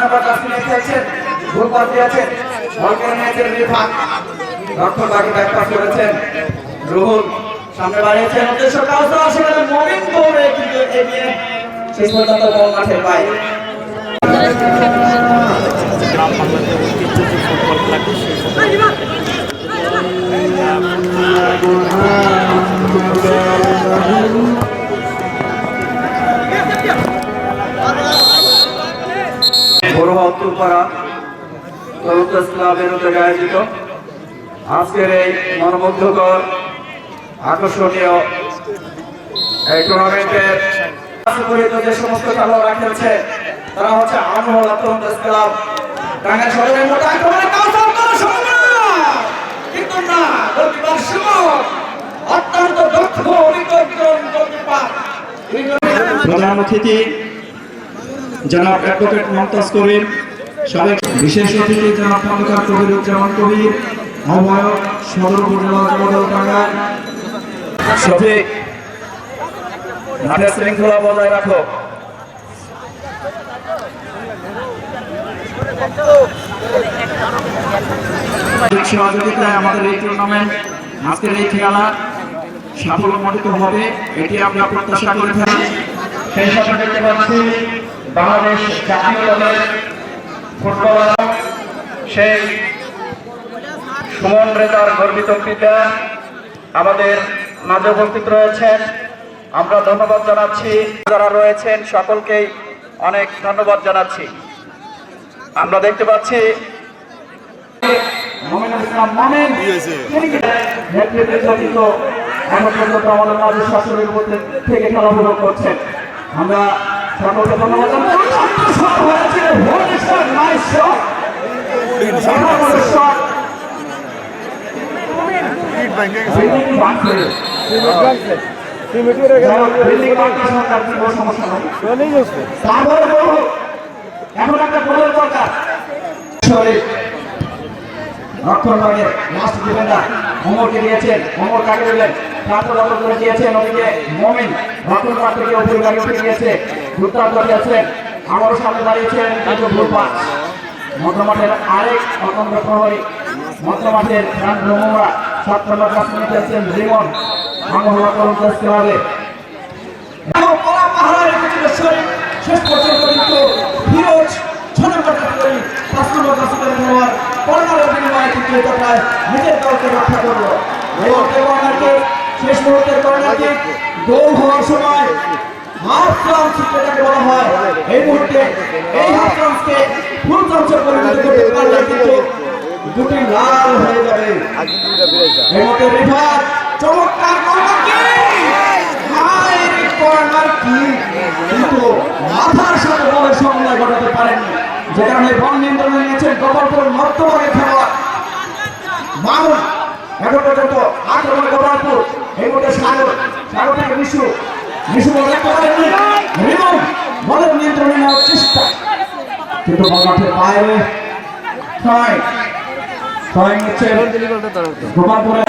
নম্বর jasmine খেলছেন, ভুল pass দিয়েছেন, বল কেড়ে নিয়েছেন রিফাত, রক্ষক বাকি ব্যাক পাস করেছেন রুহুল, সামনে বাড়িয়েছেন উদ্দেশ্য কাউসার, সেখানে মমিন দৌড়ে কিন্তু এগিয়ে শেষ পর্যন্ত বল মাঠের বাইরে। গ্রাম বাংলাদেশের ঐতিহ্য ফুটবল খেলাটি বড়ুয়া উত্তরপাড়া ক্লাবের উদ্যোগে আয়োজিত আজকের এই মনোমুগ্ধকর আকর্ষণীয় এই টুর্নামেন্টের যে সমস্ত খেলোয়াড়রা খেলছে তারা হচ্ছে আনমোল আত্মহত্যা ক্লাব টাঙ্গাইল সদরের মতো আক্রমণে কাউসার করার সম্ভাবনা, কিন্তু না, গোলকিপার সুমন অত্যন্ত দক্ষ অভিজ্ঞ গোলকিপার। প্রধান অতিথি জনাব অ্যাডভোকেট মমতাজ কবির, সাবেক বিশেষ অতিথি জনাব খন্দকার কবিরুজ্জামান কবির, আহ্বায়ক সদর উপজেলা যুবদল টাঙ্গাইল। শফিক মাঠের শৃঙ্খলা বজায় রাখো। সহযোগিতায় আমাদের এই টুর্নামেন্ট, আজকের এই খেলা সাফল্যমণ্ডিত হবে, এটি আমরা প্রত্যাশা করে থাকি। সেই সাথে দেখতে পাচ্ছি বাংলাদেশ জাতীয় দলের ফুটবলার সেই সুমন রেজার গর্বিত পিতা আমাদের মাঝে উপস্থিত রয়েছেন, আমরা ধন্যবাদ জানাচ্ছি। যারা রয়েছেন সকলকেই অনেক ধন্যবাদ জানাচ্ছি। আমরা দেখতে পাচ্ছি আমাদের মাঝে শাসনের মধ্যে থেকে খেলাধুলা করছেন, আমরা সকলকে ধন্যবাদ এখন একটা গোলের দরকার। রক্ষণভাগের লাস্ট ডিফেন্ডার ওমরকে দিয়েছেন, ওমর কাকে দিলেন, প্রান্তবদ্ধ করে দিয়েছেন ওদিকে মমিন, রক্ষণ পাশ থেকে উপরে গাড়ি উঠে গিয়েছে, দুর্দান্ত দিয়েছেন, আমারও সামনে দাঁড়িয়েছেন কিন্তু ভুল পাস। মধ্যমাঠের আরেক অতন্ত্র প্রহরী, মধ্যমাঠের রান ভ্রমরা 7 নম্বর জাসমিন খেলছেন রিমন, বাংলা কলকাতা ক্লাবে শেষ পর্যন্ত কিন্তু ফিরোজ 6 নম্বর ক্যাটাগরি 5 নম্বর জাসমিনের খেলোয়াড় কর্নারের বিনিময়ে কিন্তু এটা প্রায় নিজের দলকে রক্ষা করলো। শেষ মুহূর্তের কর্নার কিক গোল হওয়ার সময় হাফ চান্স যেটাকে বলা হয়, এই মুহূর্তে এই হাফ চান্সকে ফুল চান্সে পরিণত করতে পারলে কিন্তু দুটি লাল হয়ে যাবে। এই মুহূর্তে রিফাত চমৎকার কর্নার কিক, কিন্তু মাথার সাথে বলের সমন্বয় ঘটাতে পারেননি, যে কারণে বল নিয়ন্ত্রণে নিয়েছেন গোপালপুর মধ্যভাগের খেলোয়াড় মামুন। এখন পর্যন্ত আক্রমণে গোপালপুর, এই মুহূর্তে সাগর থেকে মিশু বল রাখতে পারেননি, রিমন বলের নিয়ন্ত্রণে নেওয়ার চেষ্টা, কিন্তু বল মাঠের বাইরে। ছয় নিচ্ছে গোপালপুরে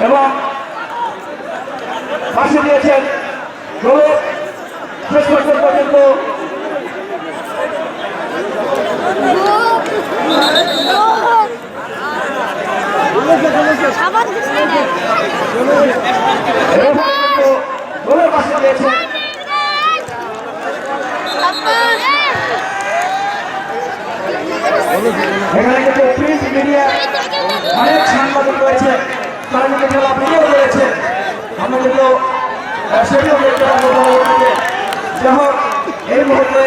এবং ফাঁসি দিয়েছেন শেষ পর্যন্ত কিন্তু গোলের ফাঁসি দিয়েছেন। এখানে কিন্তু প্রিন্ট মিডিয়া অনেক সাংবাদিক রয়েছে, তারা কিন্তু খেলা ভিডিও রয়েছে, আমরা কিন্তু সেটিও দেখতে পাবো। যাই হোক, এই মুহূর্তে